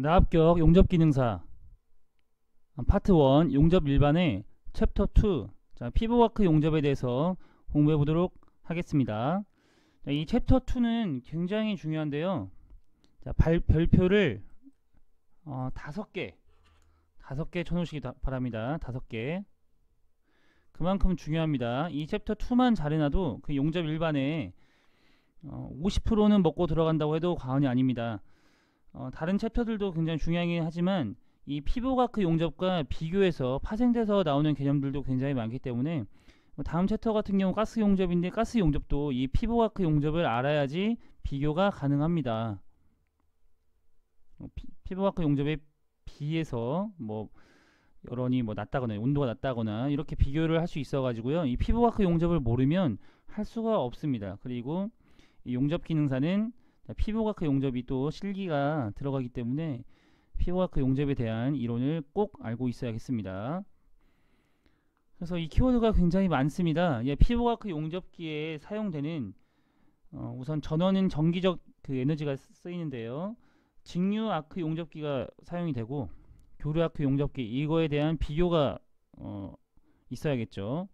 나합격 용접기능사 파트 1 용접 일반의 챕터 2 피부와크 용접에 대해서 공부해 보도록 하겠습니다. 이 챕터 2는 굉장히 중요한데요. 별표를 5개 쳐놓으시기 바랍니다. 5개. 그만큼 중요합니다. 이 챕터 2만 잘해놔도 그 용접 일반에 50%는 먹고 들어간다고 해도 과언이 아닙니다. 다른 챕터들도 굉장히 중요하긴 하지만 이 피부과크 용접과 비교해서 파생돼서 나오는 개념들도 굉장히 많기 때문에 다음 챕터 같은 경우 가스 용접인데 가스 용접도 이 피부과크 용접을 알아야지 비교가 가능합니다. 피부과크 용접에 비해서 여론이 낮다거나 온도가 낮다거나 이렇게 비교를 할 수 있어 가지고요. 이 피부과크 용접을 모르면 할 수가 없습니다. 그리고 이 용접 기능사는 피부과크 용접이 또 실기가 들어가기 때문에 피부과크 용접에 대한 이론을 꼭 알고 있어야겠습니다. 그래서 이 키워드가 굉장히 많습니다. 피부과크 용접기에 사용되는 우선 전원은 전기적 에너지가 쓰이는데요. 직류 아크 용접기가 사용이 되고 교류 아크 용접기, 이거에 대한 비교가 있어야겠죠.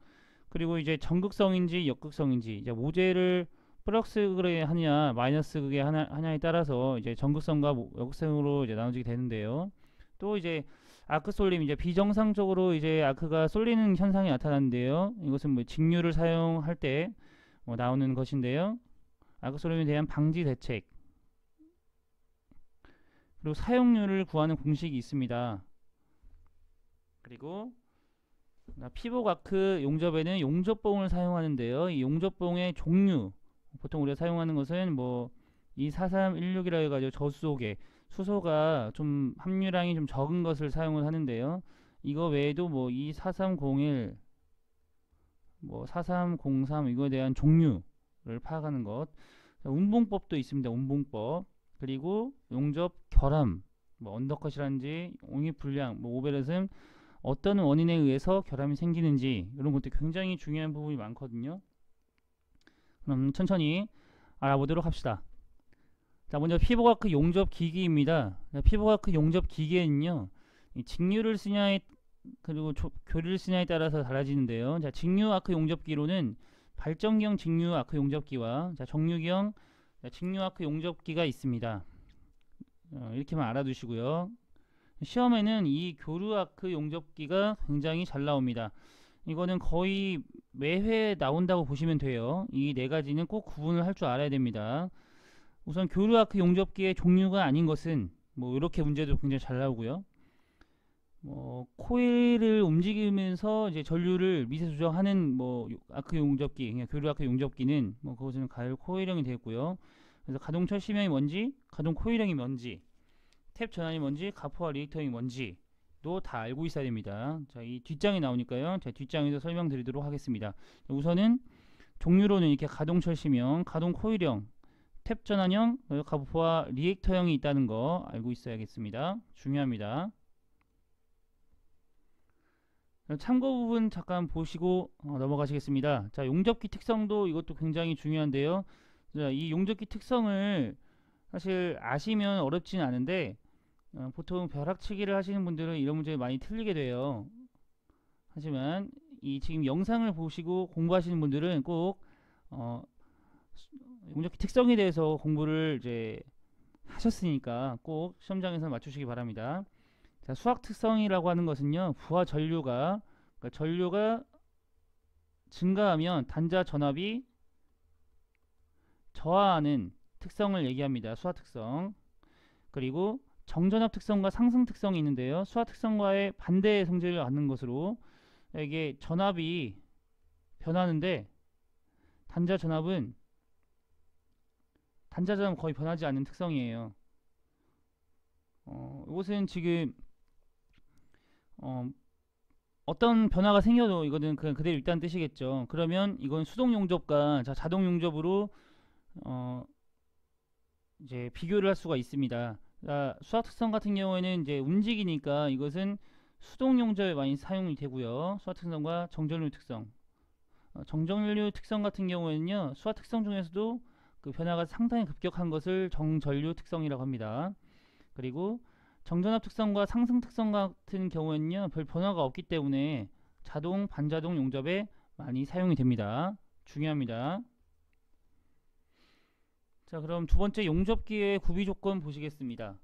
그리고 이제 전극성인지 역극성인지, 이제 모재를 플럭스 극에 하냐 마이너스 극에 하냐에 따라서 이제 전극성과 역극성으로 이제 나눠지게 되는데요. 또 이제 아크 쏠림, 이제 비정상적으로 이제 아크가 쏠리는 현상이 나타나는데요. 이것은 직류를 사용할 때 나오는 것인데요. 아크 쏠림에 대한 방지 대책, 그리고 사용률을 구하는 공식이 있습니다. 그리고 피부과크 용접에는 용접봉을 사용하는데요. 이 용접봉의 종류, 보통 우리가 사용하는 것은 24316이라 해가지고 저수소계, 수소가 좀 함유량이 좀 적은 것을 사용을 하는데요. 이거 외에도 24301, 4303 이거에 대한 종류를 파악하는 것, 운봉법도 있습니다. 운봉법. 그리고 용접 결함, 언더컷이라든지 옹입 불량, 오베르즘, 어떤 원인에 의해서 결함이 생기는지 이런 것도 굉장히 중요한 부분이 많거든요. 그럼 천천히 알아보도록 합시다. 자, 먼저 피부과크 용접 기기입니다. 피부과크 용접 기기에는요, 직류를 쓰냐에 그리고 교류를 쓰냐에 따라서 달라지는데요. 자, 직류 아크 용접기로는 발전기형 직류 아크 용접기와 정류기형 직류 아크 용접기가 있습니다. 이렇게만 알아두시고요. 시험에는 이 교류 아크 용접기가 굉장히 잘 나옵니다. 이거는 거의 매회 나온다고 보시면 돼요. 이 네 가지는 꼭 구분을 할 줄 알아야 됩니다. 우선 교류 아크 용접기의 종류가 아닌 것은 이렇게 문제도 굉장히 잘 나오고요. 코일을 움직이면서 이제 전류를 미세 조정하는 아크 용접기, 그냥 교류 아크 용접기는 그것은 가열 코일형이 되겠고요. 그래서 가동 철심형이 뭔지, 가동 코일형이 뭔지, 탭 전환이 뭔지, 가포와 리액터형이 뭔지도 다 알고 있어야 됩니다. 자, 이 뒷장이 나오니까요. 제가 뒷장에서 설명드리도록 하겠습니다. 우선은 종류로는 이렇게 가동 철심형, 가동 코일형, 탭 전환형, 가포와 리액터형이 있다는 거 알고 있어야겠습니다. 중요합니다. 참고 부분 잠깐 보시고 넘어가시겠습니다. 자, 용접기 특성도 이것도 굉장히 중요한데요. 자, 이 용접기 특성을 사실 아시면 어렵진 않은데 보통 벼락치기를 하시는 분들은 이런 문제 많이 틀리게 돼요. 하지만 이 지금 영상을 보시고 공부하시는 분들은 꼭 용접기 특성에 대해서 공부를 이제 하셨으니까 꼭 시험장에서 맞추시기 바랍니다. 자, 수학 특성이라고 하는 것은요, 부하 전류가 증가하면 단자 전압이 저하하는 특성을 얘기합니다. 수하 특성. 그리고 정전압 특성과 상승 특성이 있는데요. 수하 특성과의 반대의 성질을 갖는 것으로 이게 전압이 변하는데 단자 전압은 거의 변하지 않는 특성이에요. 이것은 지금 어떤 변화가 생겨도 이거는 그냥 그대로 있다는 뜻이겠죠. 그러면 이건 수동 용접과 자동 용접으로 이제 비교를 할 수가 있습니다. 수학 특성 같은 경우에는 이제 움직이니까 이것은 수동 용접에 많이 사용이 되고요. 수학 특성과 정전류 특성. 정전류 특성 같은 경우에는요, 수학 특성 중에서도 그 변화가 상당히 급격한 것을 정전류 특성이라고 합니다. 그리고 정전압 특성과 상승 특성 같은 경우에는요, 별 변화가 없기 때문에 자동, 반자동 용접에 많이 사용이 됩니다. 중요합니다. 자, 그럼 두 번째 용접기의 구비 조건 보시겠습니다.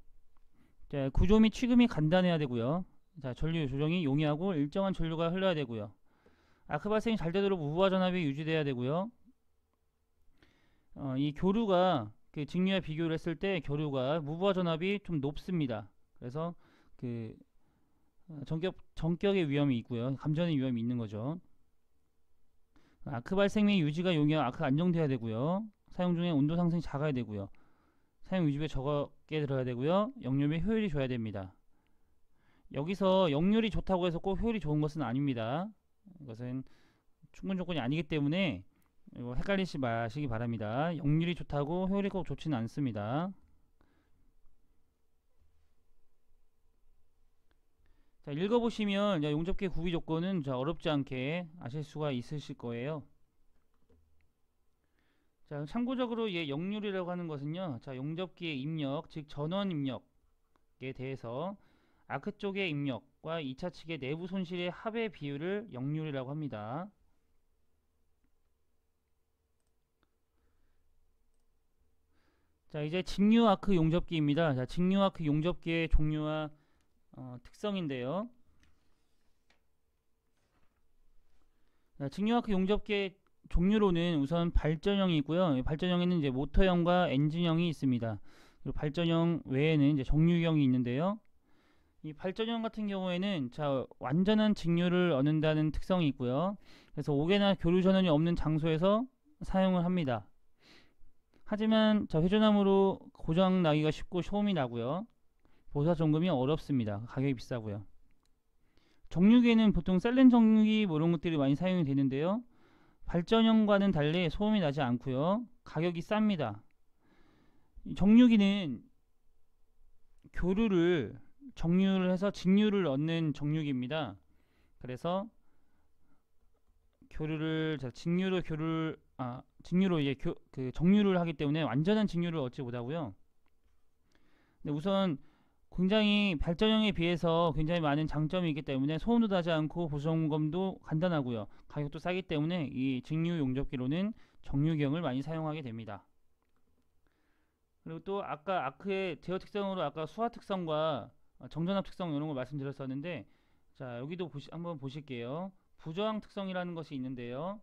자, 구조 및 취급이 간단해야 되고요. 자, 전류 조정이 용이하고 일정한 전류가 흘러야 되고요. 아크 발생이 잘 되도록 무부하 전압이 유지돼야 되고요. 이 교류가 그 직류와 비교를 했을 때 교류가 무부하 전압이 좀 높습니다. 그래서 그 전격의 위험이 있고요. 감전의 위험이 있는 거죠. 아크 발생 및 유지가 용이하고 아크 안정돼야 되고요. 사용 중에 온도 상승이 작아야 되고요. 사용 유지비가 적게 들어야 되고요. 역률 효율이 좋아야 됩니다. 여기서 역률이 좋다고 해서 꼭 효율이 좋은 것은 아닙니다. 이것은 충분 조건이 아니기 때문에 이거 헷갈리지 마시기 바랍니다. 역률이 좋다고 효율이 꼭 좋지는 않습니다. 자, 읽어보시면 용접기의 구비 조건은 어렵지 않게 아실 수가 있으실 거예요. 자, 참고적으로 역률이라고 하는 것은요, 자, 용접기의 입력, 즉 전원 입력에 대해서 아크 쪽의 입력과 2차 측의 내부 손실의 합의 비율을 역률이라고 합니다. 자, 이제 직류 아크 용접기입니다. 자, 직류 아크 용접기의 종류와 특성인데요. 자, 직류 아크 용접기의 종류로는 우선 발전형이 있고요. 발전형에는 이제 모터형과 엔진형이 있습니다. 그리고 발전형 외에는 이제 정류형이 있는데요. 이 발전형 같은 경우에는 자, 완전한 직류를 얻는다는 특성이 있고요. 그래서 옥외나 교류 전원이 없는 장소에서 사용을 합니다. 하지만 자, 회전함으로 고장 나기가 쉽고 소음이 나고요. 보사 점검이 어렵습니다. 가격이 비싸고요. 정류기에는 보통 셀렌 정류기 뭐 이런 것들이 많이 사용이 되는데요. 발전형과는 달리 소음이 나지 않고요. 가격이 쌉니다. 정류기는 교류를 정류를 해서 직류를 얻는 정류기입니다. 그래서 교류를 직류로 직류로 이제 정류를 하기 때문에 완전한 직류를 얻지 못하고요. 근데 우선 굉장히 발전형에 비해서 굉장히 많은 장점이 있기 때문에 소음도 나지 않고 보수점검도 간단하고요. 가격도 싸기 때문에 이 직류 용접기로는 정류경을 많이 사용하게 됩니다. 그리고 또 아까 아크의 제어 특성으로 아까 수화 특성과 정전압 특성 이런 걸 말씀드렸었는데, 자, 여기도 한번 보실게요. 부저항 특성이라는 것이 있는데요.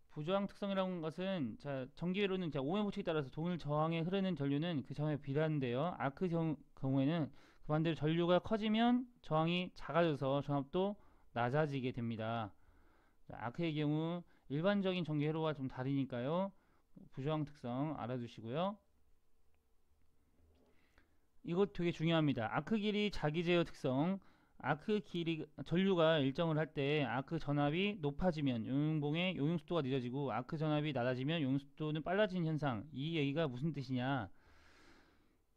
부저항 특성이라는 것은 자, 전기회로는 오hm 법칙에 따라서 동일 저항에 흐르는 전류는 그 저항에 비례하는데요. 아크 경우에는 그 반대로 전류가 커지면 저항이 작아져서 전압도 낮아지게 됩니다. 자, 아크의 경우 일반적인 전기 회로와 좀 다르니까요. 부저항 특성 알아두시고요. 이것 되게 중요합니다. 아크 길이 자기 제어 특성. 아크 길이 전류가 일정을 할 때 아크 전압이 높아지면 용융봉의 용융 속도가 늦어지고 아크 전압이 낮아지면 용융 속도는 빨라지는 현상. 이 얘기가 무슨 뜻이냐?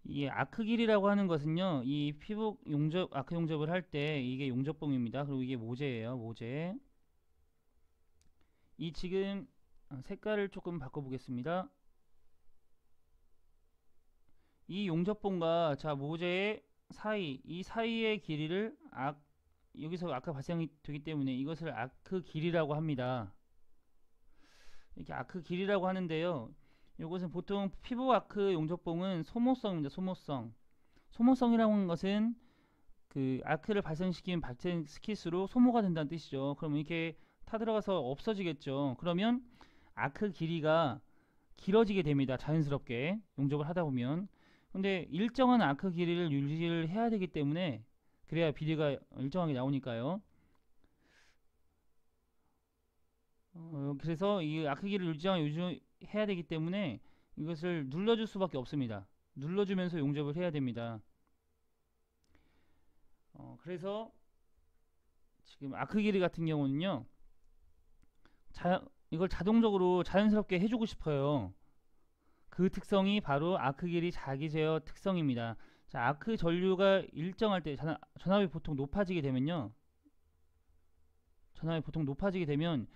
이 아크 길이라고 하는 것은요, 이 피복 용접 아크 용접을 할 때 이게 용접봉입니다. 그리고 이게 모재예요. 모재. 이 지금 색깔을 조금 바꿔보겠습니다. 이 용접봉과 자, 모재의 사이, 이 사이의 길이를 여기서 아크 발생이 되기 때문에 이것을 아크 길이라고 합니다. 이렇게 아크 길이라고 하는데요. 이것은 보통 피부 아크 용접봉은 소모성입니다. 소모성. 소모성이라고 하는 것은 그 아크를 발생시킬수록 소모가 된다는 뜻이죠. 그럼 이렇게 타들어가서 없어지겠죠. 그러면 아크 길이가 길어지게 됩니다. 자연스럽게 용접을 하다 보면. 근데 일정한 아크 길이를 유지를 해야 되기 때문에 그래야 비례가 일정하게 나오니까요. 그래서 이 아크 길이를 일정하게 유지해야 되기 때문에 이것을 눌러줄 수밖에 없습니다. 눌러주면서 용접을 해야 됩니다. 그래서 지금 아크 길이 같은 경우는요, 이걸 자동적으로 자연스럽게 해주고 싶어요. 그 특성이 바로 아크 길이 자기 제어 특성입니다. 자, 아크 전류가 일정할 때 전압이 보통 높아지게 되면요. 전압이 보통 높아지게 되면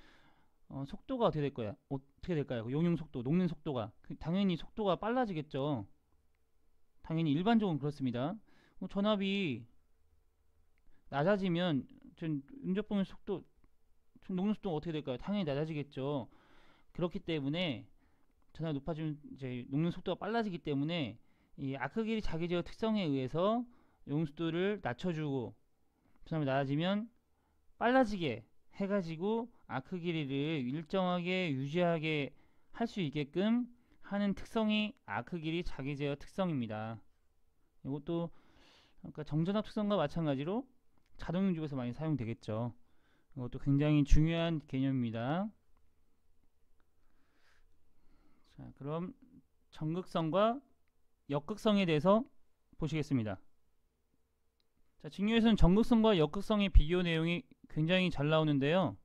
속도가 어떻게 될 거야? 어떻게 될까요? 용융 속도, 녹는 속도가 당연히 속도가 빨라지겠죠. 당연히 일반적으로 그렇습니다. 전압이 낮아지면 용접봉의 속도, 녹는 속도가 어떻게 될까요? 당연히 낮아지겠죠. 그렇기 때문에 전압이 높아지면 이제 녹는 속도가 빨라지기 때문에 이 아크 길이 자기 제어 특성에 의해서 용수도를 낮춰주고, 전압이 낮아지면 빨라지게 해가지고 아크 길이를 일정하게 유지하게 할 수 있게끔 하는 특성이 아크 길이 자기 제어 특성입니다. 이것도 아까 정전압 특성과 마찬가지로 자동 용접에서 많이 사용되겠죠. 이것도 굉장히 중요한 개념입니다. 자, 그럼 전극성과 역극성에 대해서 보시겠습니다. 자, 직류에서는 전극성과 역극성의 비교 내용이 굉장히 잘 나오는데요.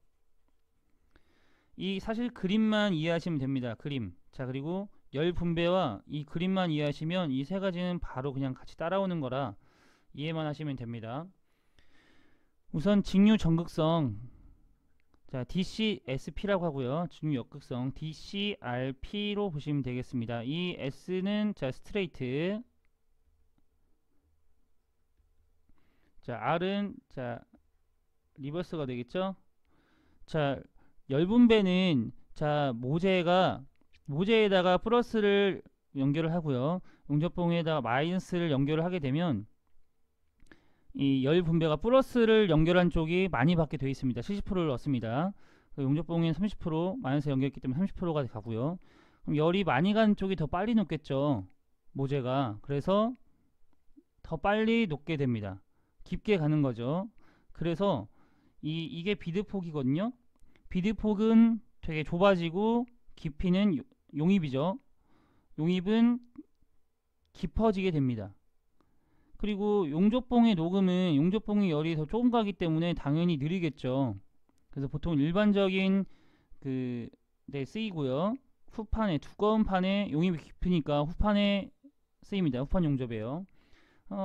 이 사실 그림만 이해하시면 됩니다. 그림. 자, 그리고 열 분배와 이 그림만 이해하시면 이 세 가지는 바로 그냥 같이 따라오는 거라 이해만 하시면 됩니다. 우선 직류 전극성, 자, DCSP라고 하고요. 직류 역극성 DCRP로 보시면 되겠습니다. 이 S는 자 스트레이트, 자 R은 자 리버스가 되겠죠. 자, 열분배는 자 모재에다가 플러스를 연결을 하고요, 용접봉에다가 마이너스를 연결을 하게 되면 이 열분배가 플러스를 연결한 쪽이 많이 받게 되어 있습니다. 70%를 얻습니다. 용접봉에 30% 마이너스 연결했기 때문에 30%가 가고요. 그럼 열이 많이 가는 쪽이 더 빨리 녹겠죠, 모재가. 그래서 더 빨리 녹게 됩니다. 깊게 가는 거죠. 그래서 이게 비드폭이거든요. 비드폭은 되게 좁아지고 깊이는 용입이죠. 용입은 깊어지게 됩니다. 그리고 용접봉의 녹음은 용접봉의 열이 더 조금 가기 때문에 당연히 느리겠죠. 그래서 보통 일반적인 데 쓰이고요. 후판에, 두꺼운 판에 용입이 깊으니까 후판에 쓰입니다. 후판 용접이에요.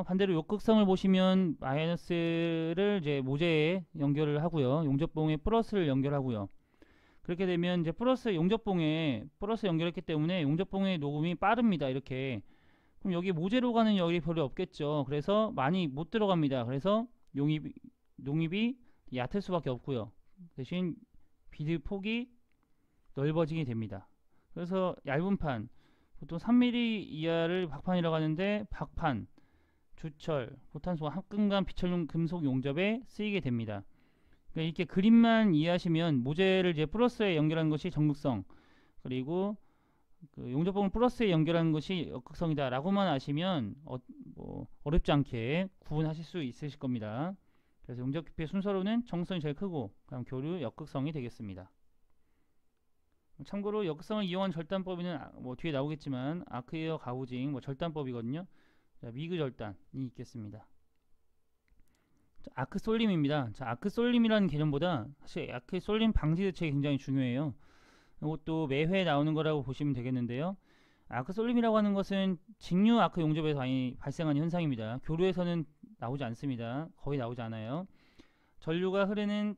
반대로 역극성을 보시면 마이너스를 이제 모재에 연결을 하고요, 용접봉에 플러스를 연결하고요. 그렇게 되면 이제 용접봉에 플러스 연결했기 때문에 용접봉의 녹음이 빠릅니다. 이렇게. 그럼 여기 모재로 가는 열이 별로 없겠죠. 그래서 많이 못 들어갑니다. 그래서 용입이 얕을 수밖에 없고요. 대신 비드폭이 넓어지게 됩니다. 그래서 얇은 판, 보통 3mm 이하를 박판이라고 하는데 박판, 주철, 보탄소, 합금간, 비철용 금속 용접에 쓰이게 됩니다. 그러니까 이렇게 그림만 이해하시면 모재를 이제 플러스에 연결하는 것이 전극성, 그리고 용접봉을 플러스에 연결하는 것이 역극성이다 라고만 아시면 어렵지 않게 구분하실 수 있으실 겁니다. 그래서 용접 깊이의 순서로는 정극성이 제일 크고, 그다음 교류, 역극성이 되겠습니다. 참고로 역극성을 이용한 절단법에는 뒤에 나오겠지만 아크에어 가우징 절단법이거든요. 자, 미그 절단이 있겠습니다. 자, 아크 쏠림입니다. 자, 아크 쏠림이라는 개념보다 사실 아크 쏠림 방지 대책이 굉장히 중요해요. 이것도 매회 나오는 거라고 보시면 되겠는데요. 아크 쏠림이라고 하는 것은 직류 아크 용접에서 많이 발생하는 현상입니다. 교류에서는 나오지 않습니다. 거의 나오지 않아요. 전류가 흐르는,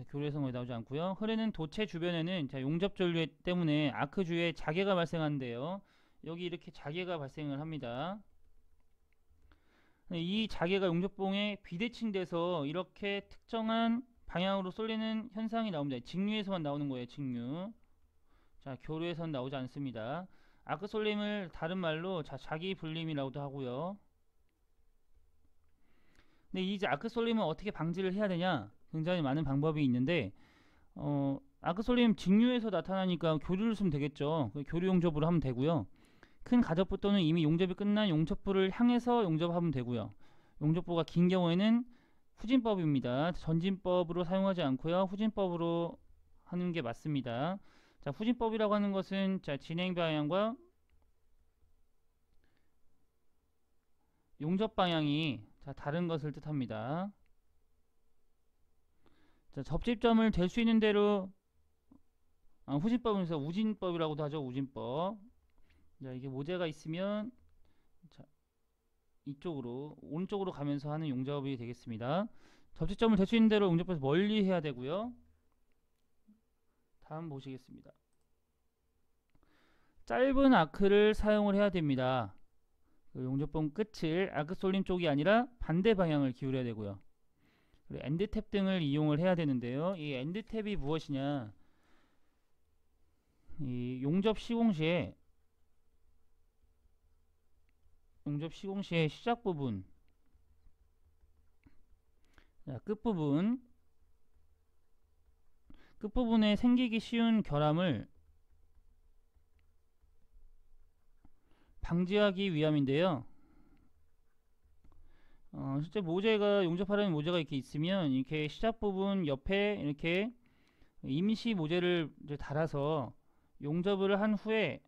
교류에서는 거의 나오지 않고요. 흐르는 도체 주변에는 자, 용접 전류 때문에 아크 주위에 자개가 발생하는데요. 여기 이렇게 자개가 발생을 합니다. 이 자개가 용접봉에 비대칭돼서 이렇게 특정한 방향으로 쏠리는 현상이 나옵니다. 직류에서만 나오는 거예요. 직류. 자, 교류에서는 나오지 않습니다. 아크 쏠림을 다른 말로 자기 불림이라고도 하고요. 근데 이 아크 쏠림을 어떻게 방지를 해야 되냐? 굉장히 많은 방법이 있는데 아크 쏠림 직류에서 나타나니까 교류를 쓰면 되겠죠. 교류 용접으로 하면 되고요. 큰 가접부 또는 이미 용접이 끝난 용접부를 향해서 용접하면 되고요. 용접부가 긴 경우에는 후진법입니다. 전진법으로 사용하지 않고요, 후진법으로 하는 게 맞습니다. 자, 후진법이라고 하는 것은 자, 진행 방향과 용접 방향이 다른 것을 뜻합니다. 자, 접집점을 될 수 있는 대로 후진법에서 우진법이라고도 하죠. 우진법. 자, 이게 모재가 있으면 자, 이쪽으로 오른쪽으로 가면서 하는 용접이 되겠습니다. 접지점을 될 수 있는 대로 용접해서 멀리 해야 되고요. 다음 보시겠습니다. 짧은 아크를 사용을 해야 됩니다. 그 용접봉 끝을 아크솔림 쪽이 아니라 반대 방향을 기울여야 되고요. 그리고 엔드탭 등을 이용을 해야 되는데요. 이 엔드탭이 무엇이냐? 이 용접 시공 시에 시작 부분, 자, 끝부분에 생기기 쉬운 결함을 방지하기 위함인데요. 실제 모재가 용접하려는 모재가 이렇게 있으면 이렇게 시작 부분 옆에 이렇게 임시 모재를 이제 달아서 용접을 한 후에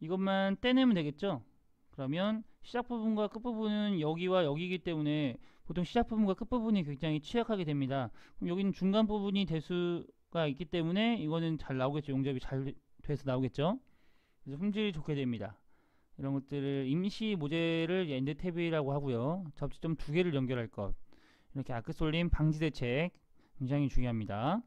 이것만 떼내면 되겠죠. 그러면 시작 부분과 끝 부분은 여기와 여기이기 때문에 보통 시작 부분과 끝 부분이 굉장히 취약하게 됩니다. 그럼 여기는 중간 부분이 될 수가 있기 때문에 이거는 잘 나오겠죠. 용접이 잘 돼서 나오겠죠. 그래서 품질이 좋게 됩니다. 이런 것들을 임시 모재를 엔드탭이라고 하고요. 접지점 두 개를 연결할 것, 이렇게 아크솔림 방지 대책 굉장히 중요합니다.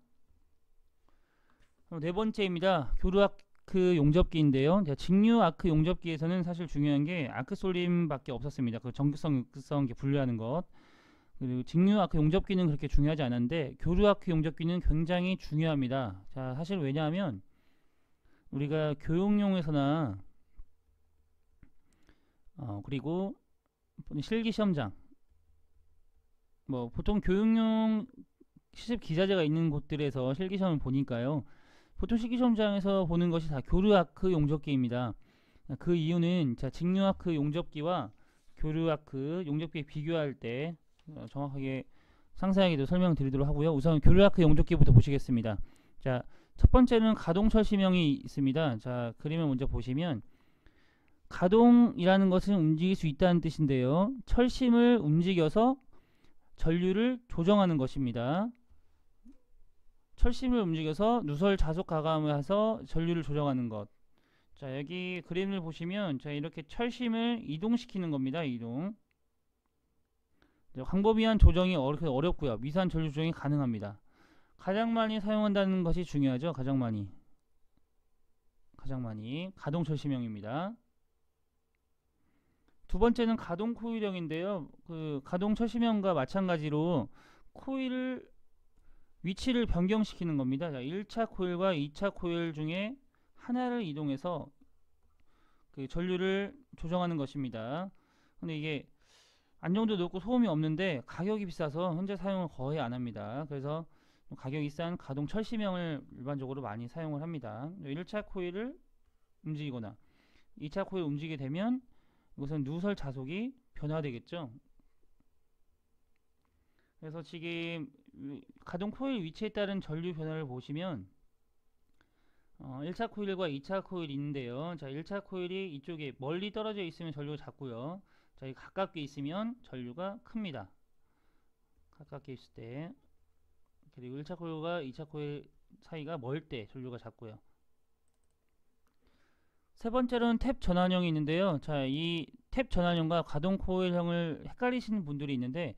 네 번째입니다. 교류 아크 용접기인데요. 직류 아크 용접기에서는 사실 중요한 게 아크솔림밖에 없었습니다. 그 전극성, 극성 분류하는 것. 그리고 직류 아크 용접기는 그렇게 중요하지 않은데 교류 아크 용접기는 굉장히 중요합니다. 자, 사실 왜냐하면 우리가 교육용에서나 그리고 실기 시험장, 뭐 보통 교육용 시습 기자재가 있는 곳들에서 실기 시험을 보니까요. 보통 실기 시험장에서 보는 것이 다 교류 아크 용접기입니다. 그 이유는 자, 직류 아크 용접기와 교류 아크 용접기 비교할 때 정확하게 상세하게도 설명드리도록 하고요. 우선 교류 아크 용접기부터 보시겠습니다. 자, 첫 번째는 가동 철심형이 있습니다. 자, 그림을 먼저 보시면 가동이라는 것은 움직일 수 있다는 뜻인데요. 철심을 움직여서 전류를 조정하는 것입니다. 철심을 움직여서 누설 자속 가감을 해서 전류를 조정하는 것. 자, 여기 그림을 보시면 자, 이렇게 철심을 이동시키는 겁니다. 이동. 광범위한 조정이 어렵고요. 미세한 전류 조정이 가능합니다. 가장 많이 사용한다는 것이 중요하죠. 가장 많이 가동 철심형입니다. 두 번째는 가동 코일형인데요. 그 가동 철심형과 마찬가지로 코일 위치를 변경시키는 겁니다. 자, 1차 코일과 2차 코일 중에 하나를 이동해서 그 전류를 조정하는 것입니다. 근데 이게 안정도 높고 소음이 없는데 가격이 비싸서 현재 사용을 거의 안 합니다. 그래서 가격이 싼 가동 철심형을 일반적으로 많이 사용을 합니다. 1차 코일을 움직이거나 2차 코일 움직이게 되면 이것은 누설 자속이 변화되겠죠. 그래서 지금 가동 코일 위치에 따른 전류 변화를 보시면 1차 코일과 2차 코일이 있는데요. 자, 1차 코일이 이쪽에 멀리 떨어져 있으면 전류가 작고요. 자, 가깝게 있으면 전류가 큽니다. 가깝게 있을 때. 그리고 1차 코일과 2차 코일 사이가 멀 때 전류가 작고요. 세 번째로는 탭 전환형이 있는데요. 자, 이 탭 전환형과 가동 코일형을 헷갈리시는 분들이 있는데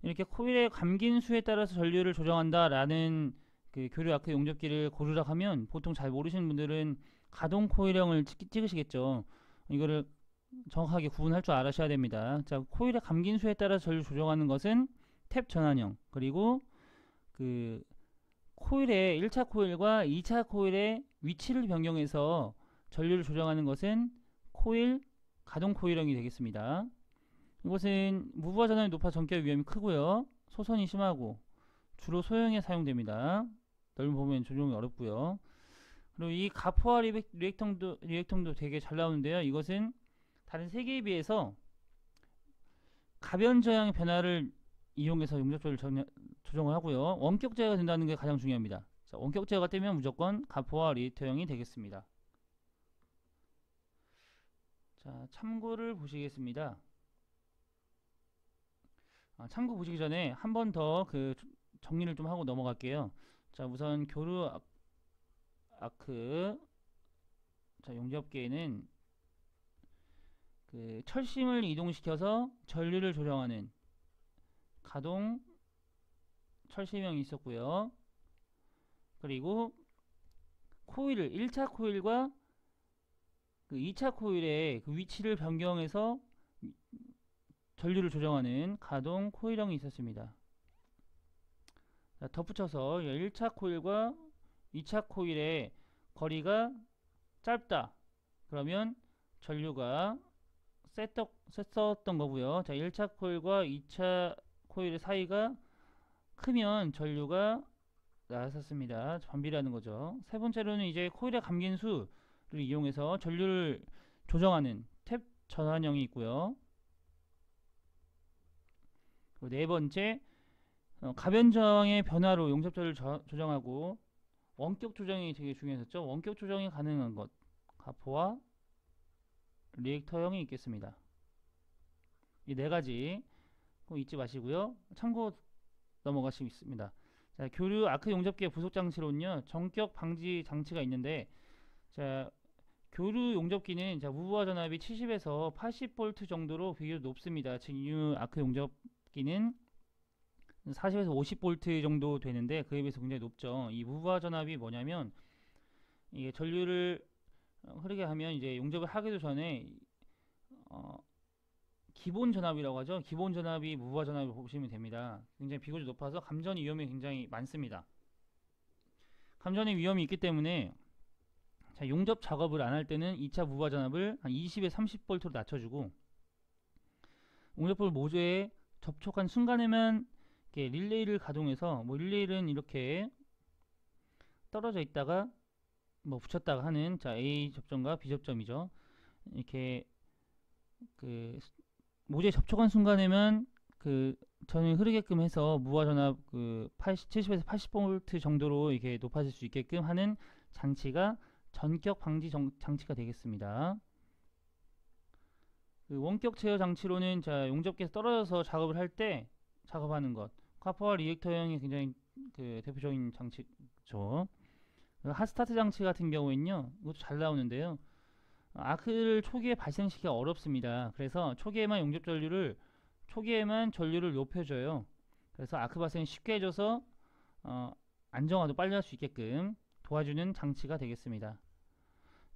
이렇게 코일에 감긴 수에 따라서 전류를 조정한다라는 그 교류 아크 용접기를 고르라 하면 보통 잘 모르시는 분들은 가동 코일형을 찍으시겠죠. 이거를 정확하게 구분할 줄 알아셔야 됩니다. 자, 코일에 감긴 수에 따라서 전류 조정하는 것은 탭 전환형, 그리고 그 코일의 1차 코일과 2차 코일의 위치를 변경해서 전류를 조정하는 것은 코일 가동 코일형이 되겠습니다. 이것은 무브화 전압이 높아 전기화 위험이 크고요. 소선이 심하고 주로 소형에 사용됩니다. 넓은 범위는 조정이 어렵고요. 그리고 이 가포화 리액통도 되게 잘 나오는데요. 이것은 다른 세 개에 비해서 가변 저항의 변화를 이용해서 용접조를 조정을 하고요. 원격 제어가 된다는 게 가장 중요합니다. 자, 원격 제어가 되면 무조건 가포화 리액터형이 되겠습니다. 자, 참고를 보시겠습니다. 참고 보시기 전에 한 번 더 그 정리를 좀 하고 넘어갈게요. 자, 우선 교류 아크 자, 용접기에는 그 철심을 이동시켜서 전류를 조정하는 가동 철심형이 있었고요. 그리고 코일을 1차 코일과 그 2차 코일의 그 위치를 변경해서 전류를 조정하는 가동 코일형이 있었습니다. 자, 덧붙여서 1차 코일과 2차 코일의 거리가 짧다. 그러면 전류가 셌었던 거고요. 자, 1차 코일과 2차 코일의 사이가 크면 전류가 나섰습니다. 반비례하는 거죠. 세 번째로는 이제 코일에 감긴 수를 이용해서 전류를 조정하는 탭 전환형이 있고요. 그리고 네 번째, 가변 저항의 변화로 용접전을 조정하고 원격 조정이 되게 중요했었죠. 원격 조정이 가능한 것, 가포와 리액터형이 있겠습니다. 이 네 가지 꼭 잊지 마시고요. 참고 넘어가시겠습니다. 자, 교류 아크 용접기의 부속 장치로는요, 전격 방지 장치가 있는데, 자, 교류 용접기는 자, 무부하 전압이 70에서 80V 정도로 비교적 높습니다. 즉, 이 아크 용접기는 40에서 50V 정도 되는데 그에 비해서 굉장히 높죠. 이 무부하 전압이 뭐냐면 이게 전류를 흐르게 하면 이제 용접을 하기도 전에 기본 전압이라고 하죠. 기본 전압이 무부하 전압을 보시면 됩니다. 굉장히 비교적 높아서 감전 위험이 굉장히 많습니다. 감전의 위험이 있기 때문에 자, 용접 작업을 안 할 때는 2차 무부하 전압을 한 20에서 30V로 낮춰주고 용접볼 모듈에 접촉한 순간에만 이렇게 릴레이를 가동해서 뭐 릴레이는 이렇게 떨어져 있다가 뭐 붙였다가 하는 자 A 접점과 B 접점이죠. 이렇게 그 모듈에 접촉한 순간에만 그 전이 흐르게끔 해서 무부하 전압 그 70에서 80V 정도로 이렇게 높아질 수 있게끔 하는 장치가 전격 방지 장치가 되겠습니다. 그 원격 제어 장치로는 자 용접기에서 떨어져서 작업을 할 때 작업하는 것, 카포와 리액터형이 굉장히 그 대표적인 장치죠. 핫스타트 장치 같은 경우에는요, 이것도 잘 나오는데요. 아크를 초기에 발생시키기가 어렵습니다. 그래서 초기에만 전류를 높여줘요. 그래서 아크 발생이 쉽게 해줘서 안정화도 빨리 할 수 있게끔 도와주는 장치가 되겠습니다.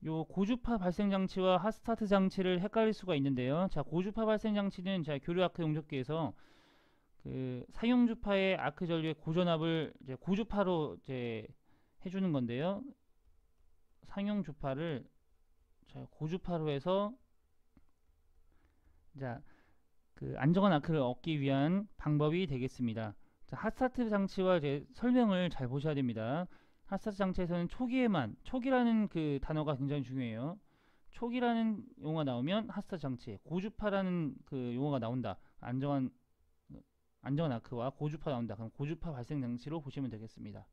요 고주파 발생 장치와 핫스타트 장치를 헷갈릴 수가 있는데요. 자, 고주파 발생 장치는 자 교류 아크 용접기에서 그 사용 주파의 아크 전류의 고전압을 이제 고주파로 이제 해주는 건데요. 상용 주파를 자 고주파로 해서 자 그 안정한 아크를 얻기 위한 방법이 되겠습니다. 자, 핫스타트 장치와 이제 설명을 잘 보셔야 됩니다. 핫스타트 장치에서는 초기라는 그 단어가 굉장히 중요해요. 초기라는 용어가 나오면 핫스타트 장치, 고주파라는 그 용어가 나온다. 안정한 아크와 고주파 나온다. 그럼 고주파 발생 장치로 보시면 되겠습니다.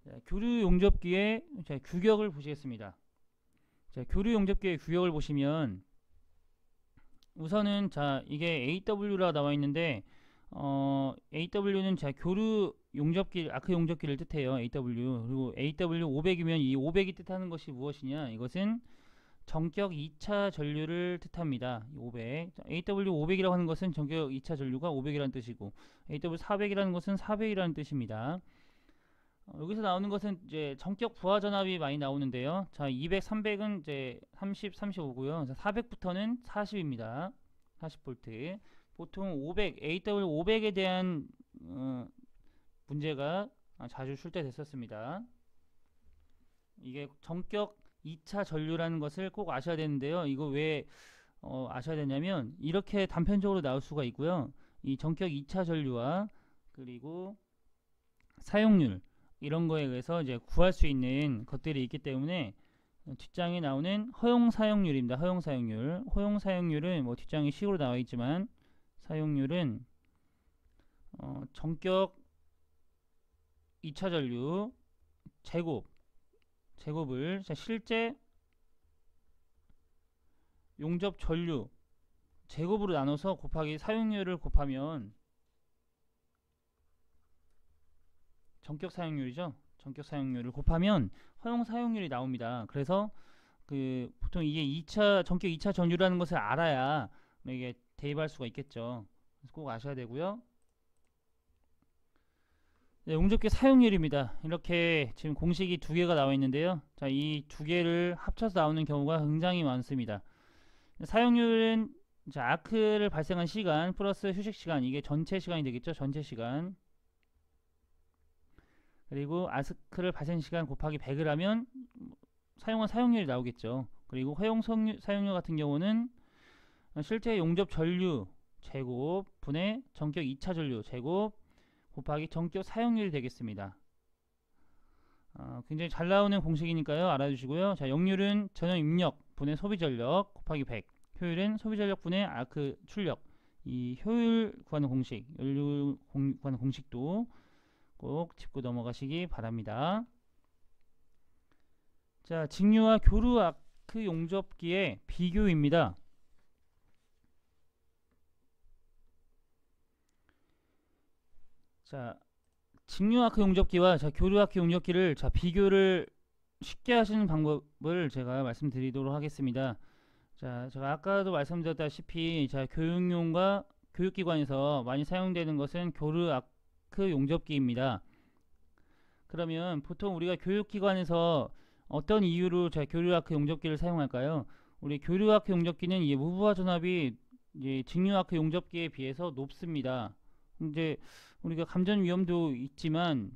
자, 교류 용접기의 자, 규격을 보시겠습니다. 자, 교류 용접기의 규격을 보시면 우선은 자 이게 AW라 나와 있는데 AW는 자 교류 용접기 아크 용접기를 뜻해요. AW. 그리고 AW 500이면 이 500이 뜻하는 것이 무엇이냐? 이것은 전격 2차 전류를 뜻합니다. 500. AW 500이라고 하는 것은 전격 2차 전류가 500이라는 뜻이고 AW 400이라는 것은 400이라는 뜻입니다. 여기서 나오는 것은 이제 전격 부하 전압이 많이 나오는데요. 자, 200, 300은 이제 30, 35고요. 400부터는 40입니다. 40V. 보통 500, AW 500에 대한 문제가 자주 출제됐었습니다. 이게 전격 2차 전류라는 것을 꼭 아셔야 되는데요. 이거 왜 아셔야 되냐면 이렇게 단편적으로 나올 수가 있고요. 이 전격 2차 전류와 그리고 사용률 이런 거에 의해서 이제 구할 수 있는 것들이 있기 때문에 뒷장에 나오는 허용 사용률입니다. 허용 사용률. 허용 사용률은 뭐 뒷장에 식으로 나와 있지만 사용률은 전격 2차 전류 제곱을 실제 용접 전류 제곱으로 나눠서 곱하기 사용률을 곱하면 전격 사용률이죠. 전격 사용률을 곱하면 허용 사용률이 나옵니다. 그래서 그 보통 이게 전격 2차 전류라는 것을 알아야 이게 대입할 수가 있겠죠. 그래서 꼭 아셔야 되고요. 네, 용접기 사용률입니다. 이렇게 지금 공식이 두 개가 나와 있는데요. 자, 이 두 개를 합쳐서 나오는 경우가 굉장히 많습니다. 사용률은 자, 아크를 발생한 시간 플러스 휴식 시간, 이게 전체 시간이 되겠죠. 전체 시간. 그리고 아스크를 발생 시간 곱하기 100을 하면 사용한 사용률이 나오겠죠. 그리고 허용 사용률 같은 경우는 실제 용접 전류 제곱 분의 전격 2차 전류 제곱 곱하기 전격 사용률이 되겠습니다. 굉장히 잘 나오는 공식이니까요. 알아주시고요. 자, 역률은 전용 입력 분의 소비 전력 곱하기 100, 효율은 소비 전력 분의 아크 출력. 이 효율 구하는 공식, 연료 구하는 공식도 꼭 짚고 넘어가시기 바랍니다. 자, 직류와 교류 아크 용접기의 비교입니다. 자, 직류 아크 용접기와 교류 아크 용접기를 비교를 쉽게 하시는 방법을 제가 말씀드리도록 하겠습니다. 자, 제가 아까도 말씀드렸다시피 교육용과 교육기관에서 많이 사용되는 것은 교류 아크 용접기입니다. 그러면 보통 우리가 교육기관에서 어떤 이유로 교류 아크 용접기를 사용할까요? 우리 교류 아크 용접기는 무부하 전압이 직류 아크 용접기에 비해서 높습니다. 이제 우리가 감전 위험도 있지만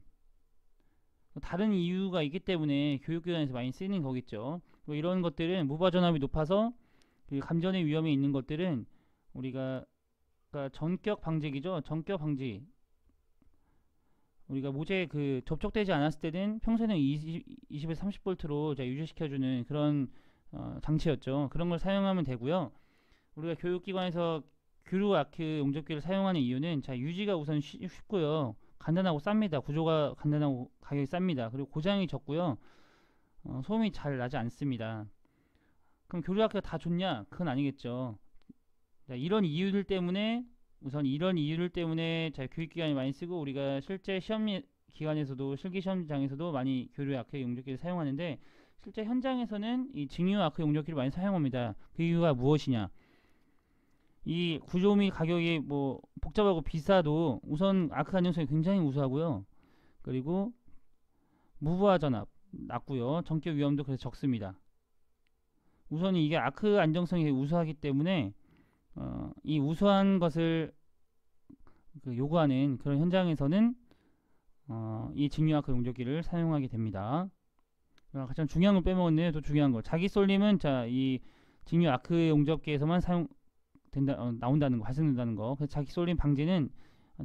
다른 이유가 있기 때문에 교육기관에서 많이 쓰이는 거겠죠. 이런 것들은 무부하 전압이 높아서 감전의 위험이 있는 것들은 우리가 전격 방지기죠. 전격 방지. 우리가 모재 접촉되지 않았을 때는 평소에는 20에서 30V로 유지시켜주는 그런 장치였죠. 그런 걸 사용하면 되고요. 우리가 교육기관에서 교류 아크 용접기를 사용하는 이유는 유지가 우선 쉽고요. 간단하고 쌉니다. 구조가 간단하고 가격이 쌉니다. 그리고 고장이 적고요. 소음이 잘 나지 않습니다. 그럼 교류 아크가 다 좋냐? 그건 아니겠죠. 자, 이런 이유들 때문에 교육기관이 많이 쓰고 우리가 실제 시험 기관에서도 실기 시험장에서도 많이 교류 아크 용접기를 사용하는데 실제 현장에서는 이 직류 아크 용접기를 많이 사용합니다. 그 이유가 무엇이냐? 이 구조 및 가격이 복잡하고 비싸도 우선 아크 안정성이 굉장히 우수하고요. 그리고 무부하 전압 낮고요. 전격 위험도 그래서 적습니다. 우선 이게 아크 안정성이 우수하기 때문에 이 우수한 것을 요구하는 그런 현장에서는 이 직류 아크 용접기를 사용하게 됩니다. 가장 중요한 걸 빼먹었네요. 또 중요한 거. 자기 쏠림은 이 직류 아크 용접기에서만 나온다는 거, 발생된다는 거. 그래서 자기 쏠림 방지는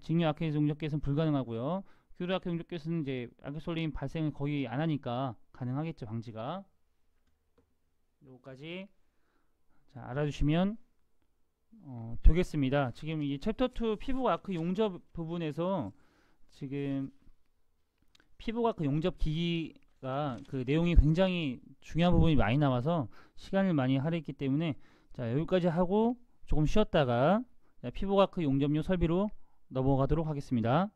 직류 아크 용접기에서는 불가능하고요. 교류 아크 용접기에서는 아크 쏠림 발생을 거의 안 하니까 가능하겠죠, 방지가. 요거까지 알아주시면 되겠습니다. 지금 이 챕터 2 피부 아크 용접 부분에서 지금 피부 아크 용접 기기가 내용이 굉장히 중요한 부분이 많이 나와서 시간을 많이 할애했기 때문에 여기까지 하고 조금 쉬었다가 피부 아크 용접용 설비로 넘어가도록 하겠습니다.